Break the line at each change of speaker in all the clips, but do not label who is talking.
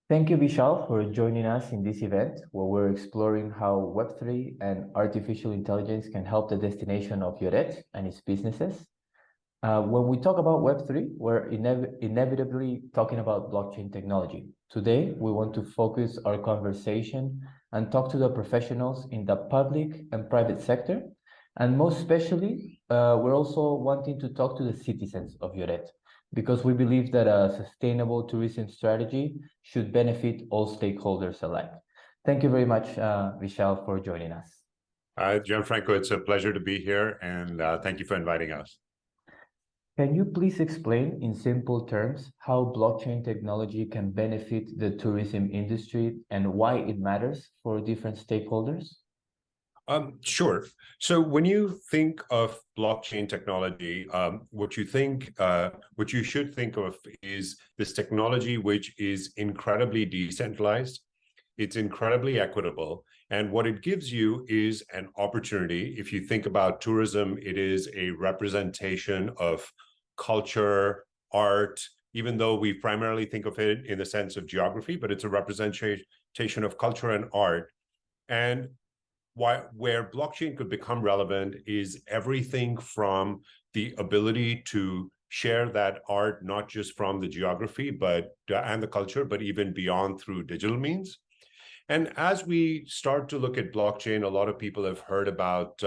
Thank you, Vishal, for joining us in this event where we're exploring how Web3 and artificial intelligence can help the destination of Lloret and its businesses. When we talk about Web3, we're inevitably talking about blockchain technology. Today, we want to focus our conversation and talk to the professionals in the public and private sector. And most especially, we're also wanting to talk to the citizens of Lloret because we believe that a sustainable tourism strategy should benefit all stakeholders alike. Thank you very much, Vishal, for joining us.
Gianfranco, it's a pleasure to be here, and thank you for inviting us.
Can you please explain in simple terms how blockchain technology can benefit the tourism industry and why it matters for different stakeholders?
Sure. So when you think of blockchain technology, what you should think of is this technology which is incredibly decentralized. It's incredibly equitable. And what it gives you is an opportunity. If you think about tourism, it is a representation of culture, art, even though we primarily think of it in the sense of geography, but it's a representation of culture and art. And where blockchain could become relevant is everything from the ability to share that art, not just from the geography, and the culture, but even beyond through digital means. And as we start to look at blockchain, a lot of people have heard about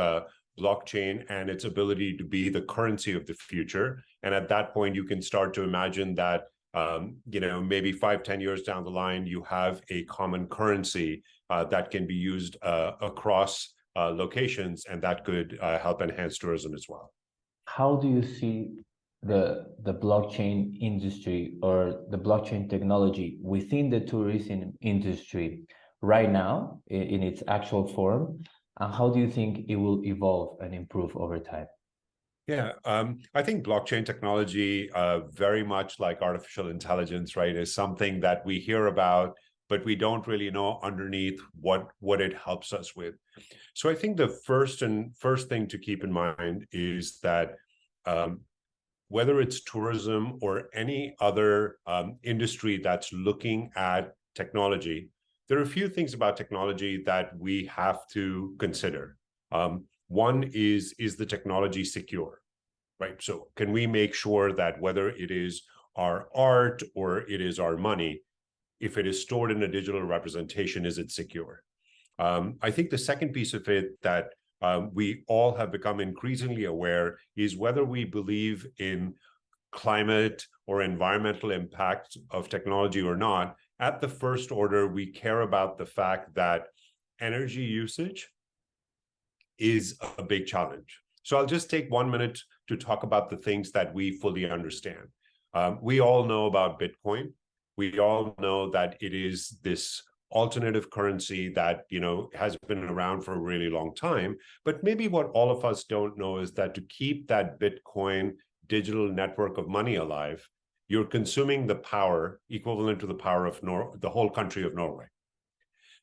blockchain and its ability to be the currency of the future. And at that point, you can start to imagine that maybe 5-10 years down the line, you have a common currency that can be used across locations, and that could help enhance tourism as well.
How do you see the blockchain industry or the blockchain technology within the tourism industry right now in its actual form? And how do you think it will evolve and improve over time?
Yeah, I think blockchain technology, very much like artificial intelligence, right, is something that we hear about, but we don't really know underneath what it helps us with. So I think the first thing to keep in mind is that whether it's tourism or any other industry that's looking at technology, there are a few things about technology that we have to consider. One is the technology secure, right? So can we make sure that whether it is our art or it is our money, if it is stored in a digital representation, is it secure? I think the second piece of it that we all have become increasingly aware is whether we believe in climate or environmental impact of technology or not. At the first order, we care about the fact that energy usage is a big challenge. So I'll just take 1 minute to talk about the things that we fully understand. We all know about Bitcoin. We all know that it is this alternative currency that has been around for a really long time. But maybe what all of us don't know is that to keep that Bitcoin digital network of money alive, you're consuming the power equivalent to the power of the whole country of Norway.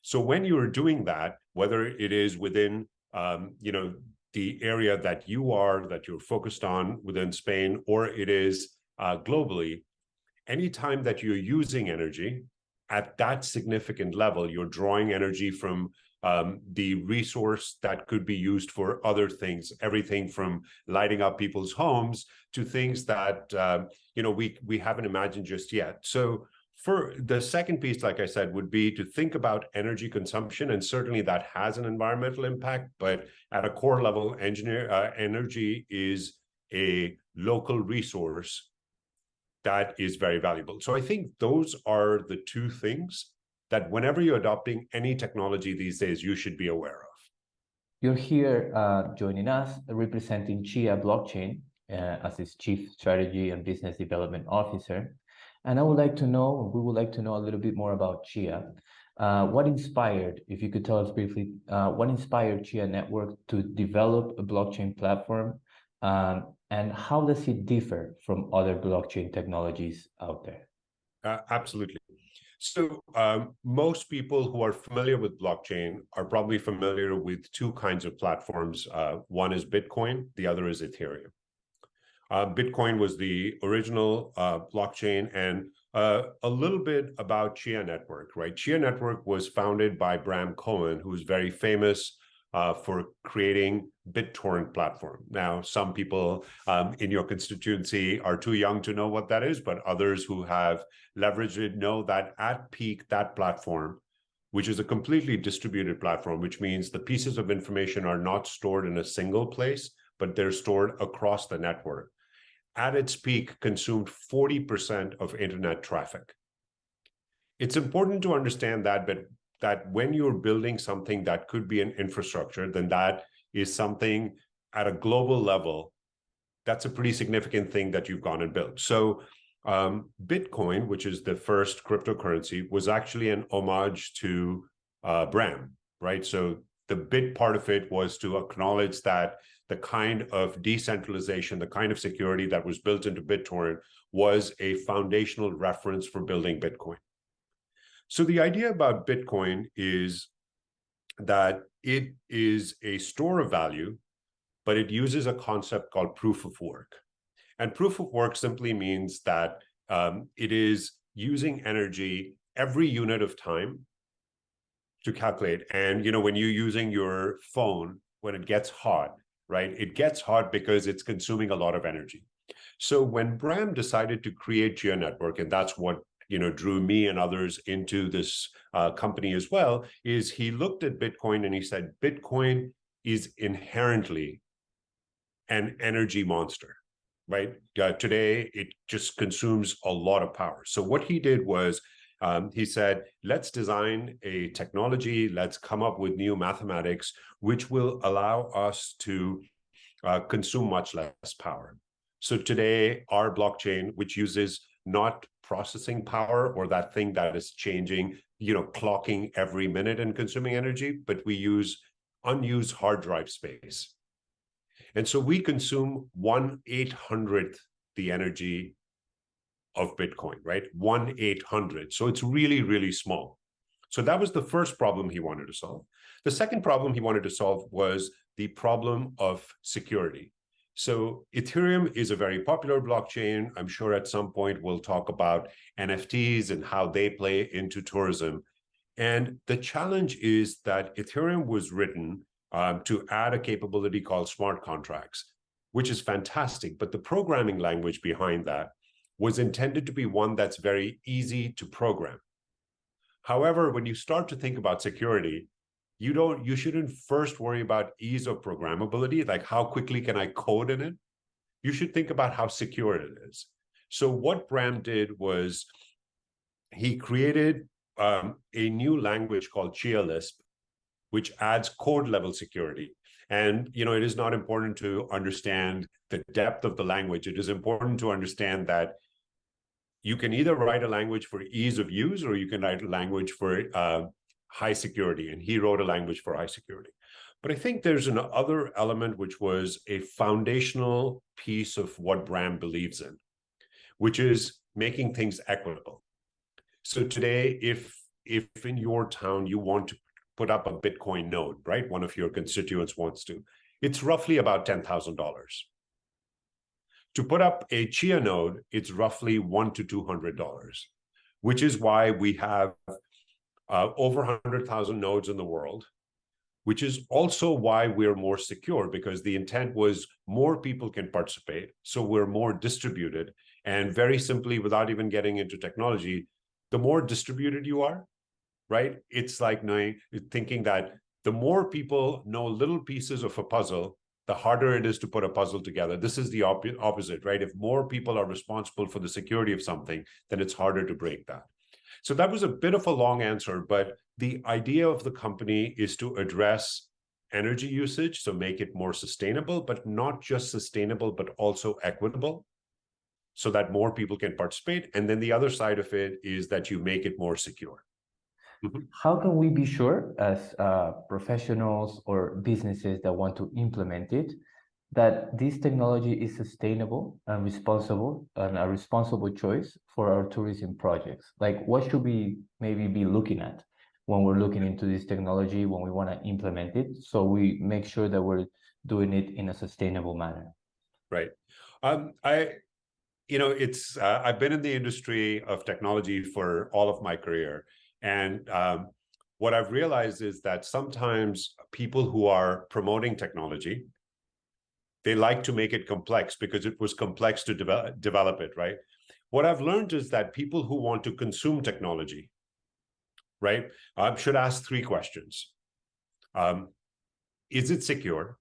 So when you're doing that, whether it is within the area that you're focused on within Spain, or it is globally, anytime that you're using energy at that significant level, you're drawing energy from the resource that could be used for other things, everything from lighting up people's homes to things that we haven't imagined just yet. So for the second piece, like I said, would be to think about energy consumption, and certainly that has an environmental impact, but at a core level, energy is a local resource that is very valuable. So I think those are the two things that whenever you're adopting any technology these days, you should be aware of.
You're here joining us, representing Chia Blockchain as its Chief Strategy and Business Development Officer. And we would like to know a little bit more about Chia. If you could tell us briefly, what inspired Chia Network to develop a blockchain platform, and how does it differ from other blockchain technologies out there?
Absolutely. So most people who are familiar with blockchain are probably familiar with two kinds of platforms. One is Bitcoin, the other is Ethereum. Bitcoin was the original blockchain, and A little bit about Chia Network, right? Chia Network was founded by Bram Cohen, who's very famous for creating BitTorrent platform. Now, some people in your constituency are too young to know what that is, but others who have leveraged it know that at peak, that platform, which is a completely distributed platform, which means the pieces of information are not stored in a single place, but they're stored across the network, at its peak consumed 40% of internet traffic. It's important to understand that, but that when you're building something that could be an infrastructure, then that is something at a global level, that's a pretty significant thing that you've gone and built. So Bitcoin, which is the first cryptocurrency, was actually an homage to Bram, right? So the bit part of it was to acknowledge that the kind of decentralization, the kind of security that was built into BitTorrent was a foundational reference for building Bitcoin. So the idea about Bitcoin is that it is a store of value, but it uses a concept called proof of work. And proof of work simply means that it is using energy every unit of time to calculate. And, when you're using your phone, when it gets hot, right, it gets hot because it's consuming a lot of energy. So when Bram decided to create Chia Network, and that's what drew me and others into this company as well, is he looked at Bitcoin and he said, Bitcoin is inherently an energy monster, right? Today, it just consumes a lot of power. So what he did was he said, let's design a technology, let's come up with new mathematics, which will allow us to consume much less power. So today, our blockchain, which uses not processing power or that thing that is changing, clocking every minute and consuming energy, but we use unused hard drive space. And so we consume 1/800th the energy of Bitcoin, right? 1/800. So it's really, really small. So that was the first problem he wanted to solve. The second problem he wanted to solve was the problem of security. So Ethereum is a very popular blockchain. I'm sure at some point we'll talk about NFTs and how they play into tourism. And the challenge is that Ethereum was written to add a capability called smart contracts, which is fantastic. But the programming language behind that was intended to be one that's very easy to program. However, when you start to think about security, you shouldn't first worry about ease of programmability, like how quickly can I code in it? You should think about how secure it is. So what Bram did was he created a new language called Chia Lisp, which adds code level security. And it is not important to understand the depth of the language. It is important to understand that you can either write a language for ease of use or you can write a language for high security. And he wrote a language for high security. But I think there's another element which was a foundational piece of what Bram believes in, which is making things equitable. So today, if in your town you want to put up a Bitcoin node, right? One of your constituents wants to, it's roughly about $10,000. To put up a Chia node, it's roughly $100 to $200, which is why we have over 100,000 nodes in the world, which is also why we're more secure, because the intent was more people can participate, so we're more distributed. And very simply, without even getting into technology, the more distributed you are, right? It's like thinking that the more people know little pieces of a puzzle, the harder it is to put a puzzle together. This is the opposite, right? If more people are responsible for the security of something, then it's harder to break that. So that was a bit of a long answer, but the idea of the company is to address energy usage, so make it more sustainable, but not just sustainable, but also equitable, so that more people can participate. And then the other side of it is that you make it more secure.
How can we be sure as professionals or businesses that want to implement it, that this technology is sustainable and responsible and a responsible choice for our tourism projects? Like, what should we maybe be looking at when we're looking into this technology, when we want to implement it, so we make sure that we're doing it in a sustainable manner?
Right. it's I've been in the industry of technology for all of my career, and what I've realized is that sometimes people who are promoting technology, they like to make it complex because it was complex to develop it, right? What I've learned is that people who want to consume technology, right, should ask three questions. Is it secure?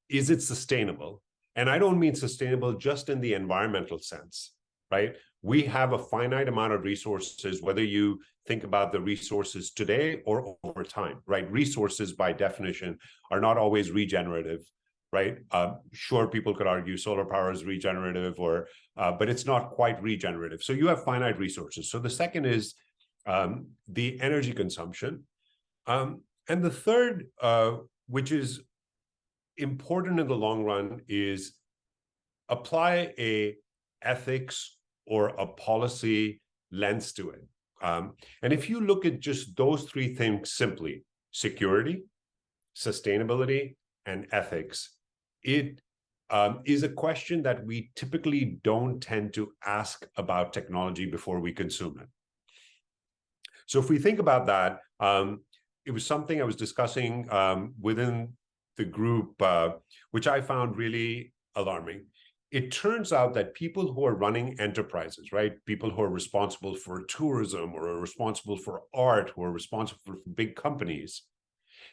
Is it sustainable? And I don't mean sustainable just in the environmental sense, right? We have a finite amount of resources, whether you think about the resources today or over time, right? Resources by definition are not always regenerative, right? Sure, people could argue solar power is regenerative, but it's not quite regenerative. So you have finite resources. So the second is the energy consumption. And the third, which is important in the long run, is apply a ethics or a policy lens to it. And if you look at just those three things simply, security, sustainability, and ethics, it is a question that we typically don't tend to ask about technology before we consume it. So if we think about that, it was something I was discussing within the group, which I found really alarming. It turns out that people who are running enterprises, right, people who are responsible for tourism or are responsible for art, who are responsible for big companies,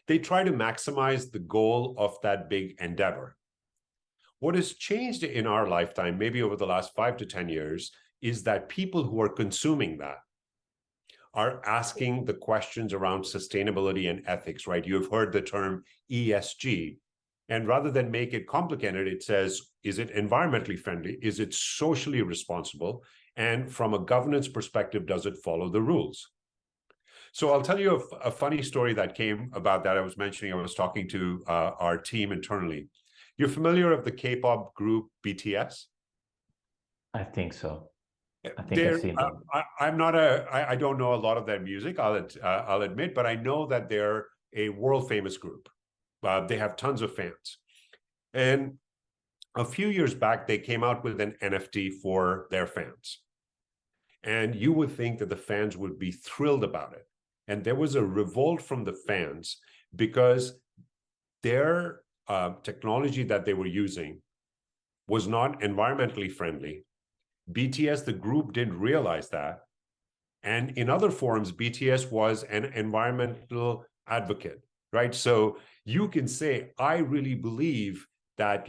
they try to maximize the goal of that big endeavor. What has changed in our lifetime, maybe over the last 5 to 10 years, is that people who are consuming that are asking the questions around sustainability and ethics, right? You've heard the term ESG. And rather than make it complicated, it says, is it environmentally friendly? Is it socially responsible? And from a governance perspective, does it follow the rules? So I'll tell you a funny story that came about that I was mentioning. I was talking to our team internally. You're familiar with the K-pop group BTS?
I think so. I think I've seen them.
I don't know a lot of their music, I'll admit, but I know that they're a world famous group. They have tons of fans. And a few years back, they came out with an NFT for their fans. And you would think that the fans would be thrilled about it. And there was a revolt from the fans because their technology that they were using was not environmentally friendly. BTS, the group, didn't realize that. And in other forums, BTS was an environmental advocate, right? So you can say, I really believe that,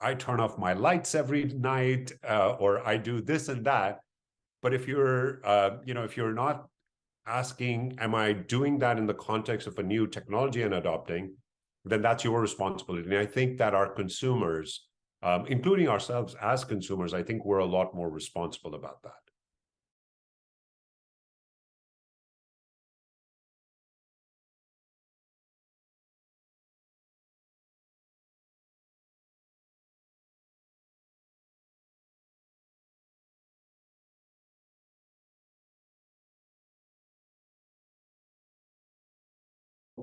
I turn off my lights every night, or I do this and that. But if you're, if you're not asking, am I doing that in the context of a new technology and adopting, then that's your responsibility. And I think that our consumers, including ourselves as consumers, I think we're a lot more responsible about that.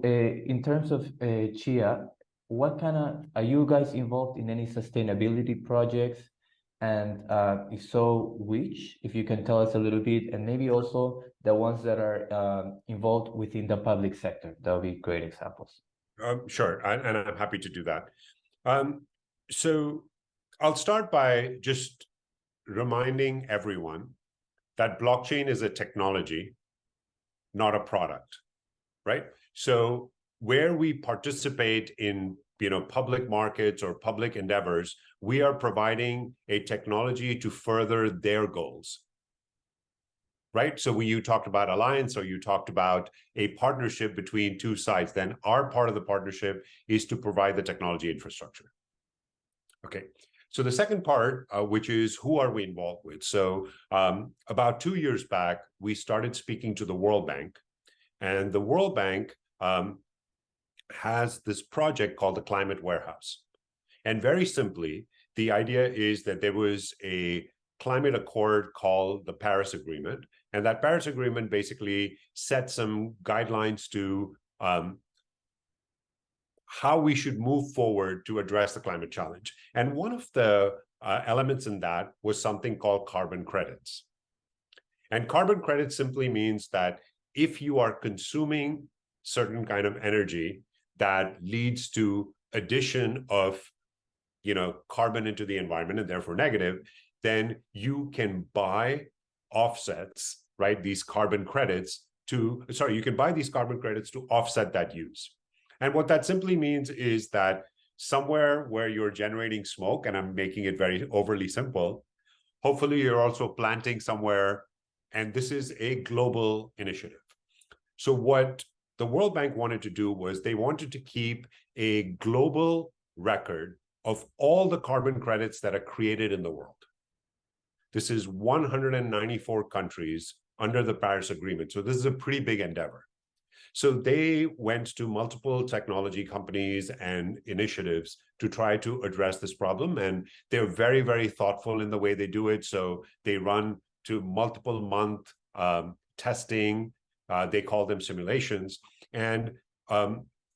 In terms of Chia, are you guys involved in any sustainability projects? And if so, which, if you can tell us a little bit, and maybe also the ones that are involved within the public sector, that would be great examples.
Sure, and I'm happy to do that. So I'll start by just reminding everyone that blockchain is a technology, not a product, right? So where we participate in public markets or public endeavors, we are providing a technology to further their goals, right? So when you talked about alliance or you talked about a partnership between two sides, then our part of the partnership is to provide the technology infrastructure. Okay. So the second part, which is who are we involved with? So about 2 years back, we started speaking to the World Bank, and the World Bank has this project called the Climate Warehouse. And very simply, the idea is that there was a climate accord called the Paris Agreement, and that Paris Agreement basically set some guidelines to how we should move forward to address the climate challenge. And one of the elements in that was something called carbon credits. And carbon credits simply means that if you are consuming certain kind of energy that leads to addition of carbon into the environment and therefore negative, then you can buy offsets, right? These carbon credits you can buy these carbon credits to offset that use. And what that simply means is that somewhere where you're generating smoke, and I'm making it very overly simple, hopefully you're also planting somewhere, and this is a global initiative. So what the World Bank wanted to do was they wanted to keep a global record of all the carbon credits that are created in the world. This is 194 countries under the Paris Agreement. So this is a pretty big endeavor. So they went to multiple technology companies and initiatives to try to address this problem. And they're very, very thoughtful in the way they do it. So they run to multiple month testing. They call them simulations. And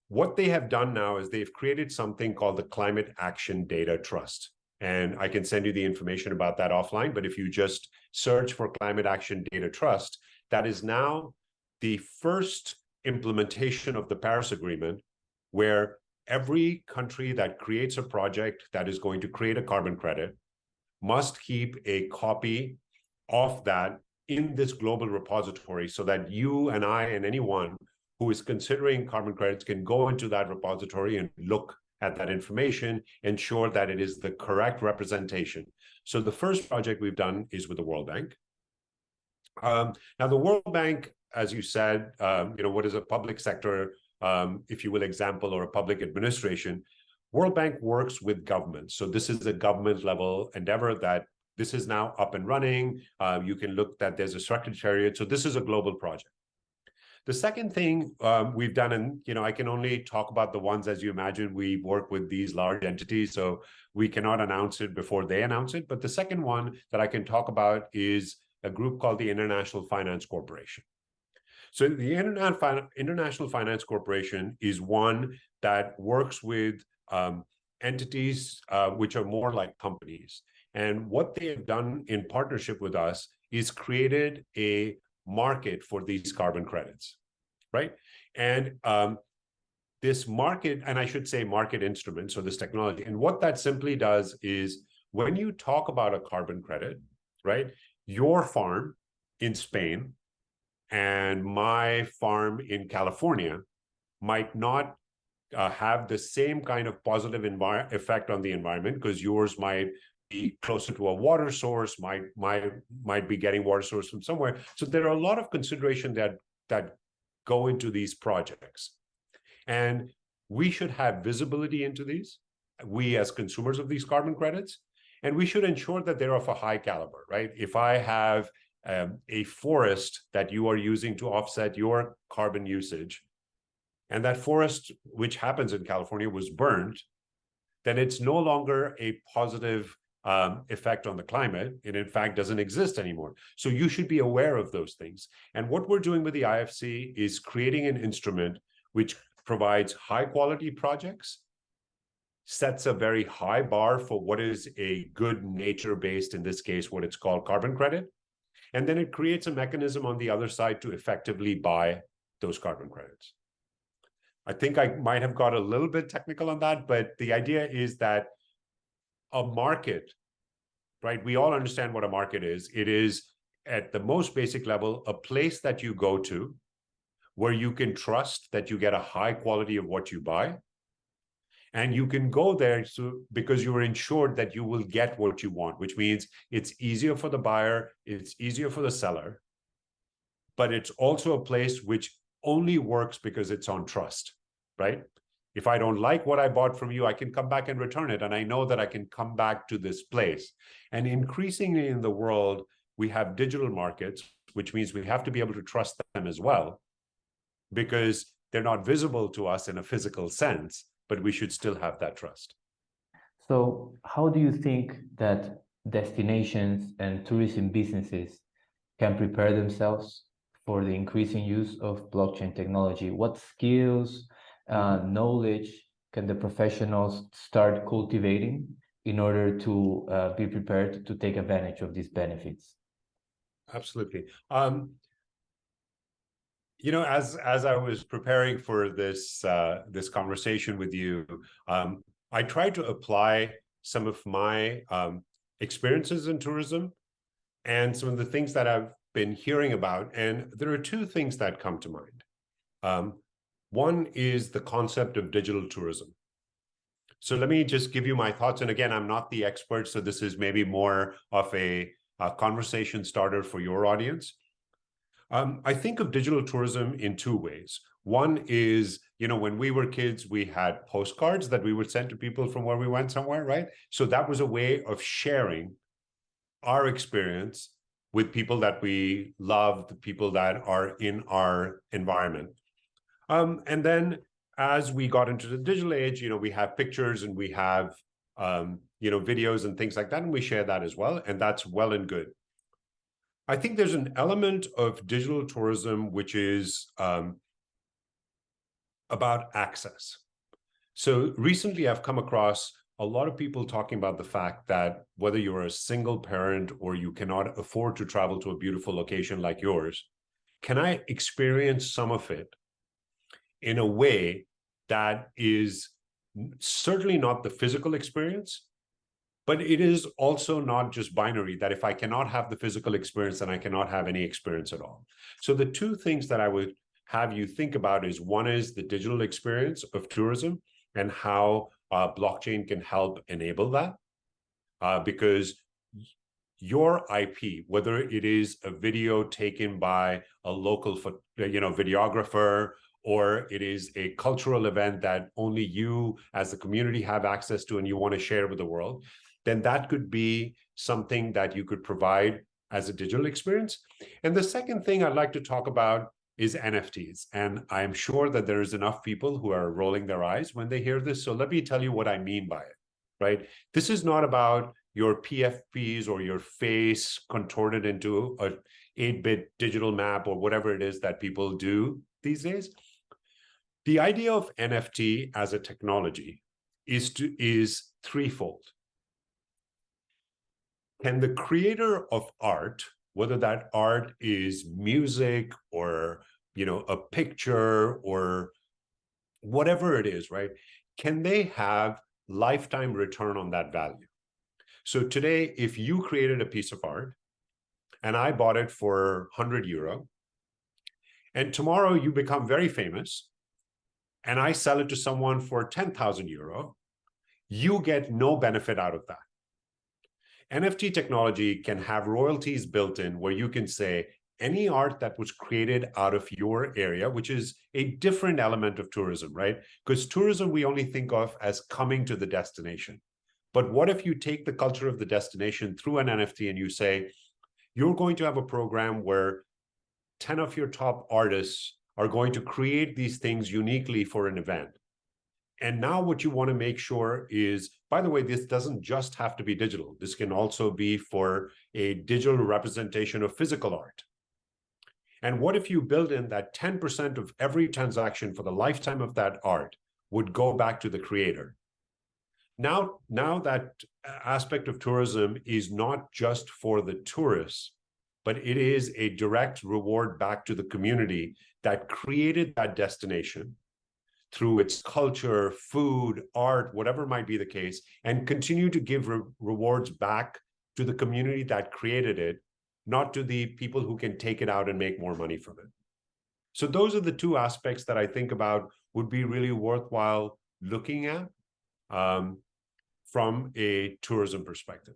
what they have done now is they've created something called the Climate Action Data Trust. And I can send you the information about that offline. But if you just search for Climate Action Data Trust, that is now the first implementation of the Paris Agreement, where every country that creates a project that is going to create a carbon credit must keep a copy of that in this global repository so that you and I and anyone who is considering carbon credits can go into that repository and look at that information, ensure that it is the correct representation. So the first project we've done is with the World Bank. Now, the World Bank, as you said, what is a public sector, if you will, example, or a public administration? World Bank works with governments. So this is a government level endeavor that this is now up and running. You can look that there's a secretariat. So this is a global project. The second thing we've done, and I can only talk about the ones, as you imagine, we work with these large entities, so we cannot announce it before they announce it. But the second one that I can talk about is a group called the International Finance Corporation. So the International Finance Corporation is one that works with entities which are more like companies. And what they have done in partnership with us is created a market for these carbon credits, right? And this market, and I should say market instrument, so this technology, and what that simply does is when you talk about a carbon credit, right? Your farm in Spain and my farm in California might not have the same kind of positive effect on the environment, because yours might be closer to a water source, might be getting water source from somewhere. So there are a lot of consideration that go into these projects. And we should have visibility into these, we as consumers of these carbon credits, and we should ensure that they're of a high caliber, right? If I have a forest that you are using to offset your carbon usage, and that forest, which happens in California, was burned, then it's no longer a positive effect on the climate. It in fact doesn't exist anymore. So you should be aware of those things. And what we're doing with the IFC is creating an instrument which provides high quality projects, sets a very high bar for what is a good nature-based, in this case, what it's called carbon credit. And then it creates a mechanism on the other side to effectively buy those carbon credits. I think I might have got a little bit technical on that, but the idea is that a market, right? We all understand what a market is. It is, at the most basic level, a place that you go to where you can trust that you get a high quality of what you buy. And you can go there because you're ensured that you will get what you want, which means it's easier for the buyer, it's easier for the seller, but it's also a place which only works because it's on trust, right? If I don't like what I bought from you, I can come back and return it. And I know that I can come back to this place. And increasingly in the world, we have digital markets, which means we have to be able to trust them as well, because they're not visible to us in a physical sense, but we should still have that trust.
So how do you think that destinations and tourism businesses can prepare themselves for the increasing use of blockchain technology? What skills, knowledge can the professionals start cultivating in order to be prepared to take advantage of these benefits.
Absolutely. You know, as I was preparing for this this conversation with you, I tried to apply some of my experiences in tourism and some of the things that I've been hearing about. And there are two things that come to mind. One is the concept of digital tourism. So let me just give you my thoughts. And again, I'm not the expert, so this is maybe more of a conversation starter for your audience. I think of digital tourism in two ways. One is, you know, when we were kids, we had postcards that we would send to people from where we went somewhere, right? So that was a way of sharing our experience with people that we love, the people that are in our environment. And then as we got into the digital age, you know, we have pictures and we have, you know, videos and things like that, and we share that as well. And that's well and good. I think there's an element of digital tourism which is about access. So recently I've come across a lot of people talking about the fact that whether you're a single parent or you cannot afford to travel to a beautiful location like yours, can I experience some of it in a way that is certainly not the physical experience, but it is also not just binary, that if I cannot have the physical experience, then I cannot have any experience at all. So the two things that I would have you think about is, one is the digital experience of tourism and how blockchain can help enable that. Because your IP, whether it is a video taken by a local, videographer, or it is a cultural event that only you as the community have access to and you want to share with the world, then that could be something that you could provide as a digital experience. And the second thing I'd like to talk about is NFTs. And I'm sure that there is enough people who are rolling their eyes when they hear this. So let me tell you what I mean by it, right? This is not about your PFPs or your face contorted into a 8-bit digital map or whatever it is that people do these days. The idea of NFT as a technology is threefold. Can the creator of art, whether that art is music or, you know, a picture or whatever it is, right? Can they have lifetime return on that value? So today, if you created a piece of art and I bought it for €100, and tomorrow you become very famous and I sell it to someone for €10,000, you get no benefit out of that. NFT technology can have royalties built in where you can say any art that was created out of your area, which is a different element of tourism, right? Because tourism we only think of as coming to the destination. But what if you take the culture of the destination through an NFT and you say, you're going to have a program where 10 of your top artists are going to create these things uniquely for an event. And now what you want to make sure is, by the way, this doesn't just have to be digital. This can also be for a digital representation of physical art. And what if you build in that 10% of every transaction for the lifetime of that art would go back to the creator? Now that aspect of tourism is not just for the tourists, but it is a direct reward back to the community that created that destination through its culture, food, art, whatever might be the case, and continue to give rewards back to the community that created it, not to the people who can take it out and make more money from it. So those are the two aspects that I think about would be really worthwhile looking at from a tourism perspective.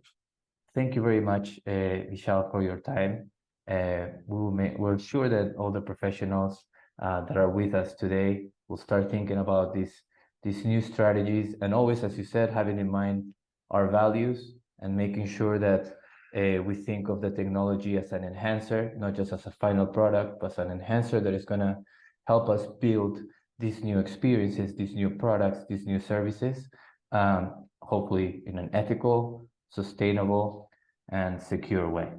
Thank you very much, Vishal, for your time. We're sure that all the professionals that are with us today will start thinking about these new strategies, and always, as you said, having in mind our values and making sure that we think of the technology as an enhancer, not just as a final product, but as an enhancer that is going to help us build these new experiences, these new products, these new services, hopefully in an ethical, sustainable, and secure way.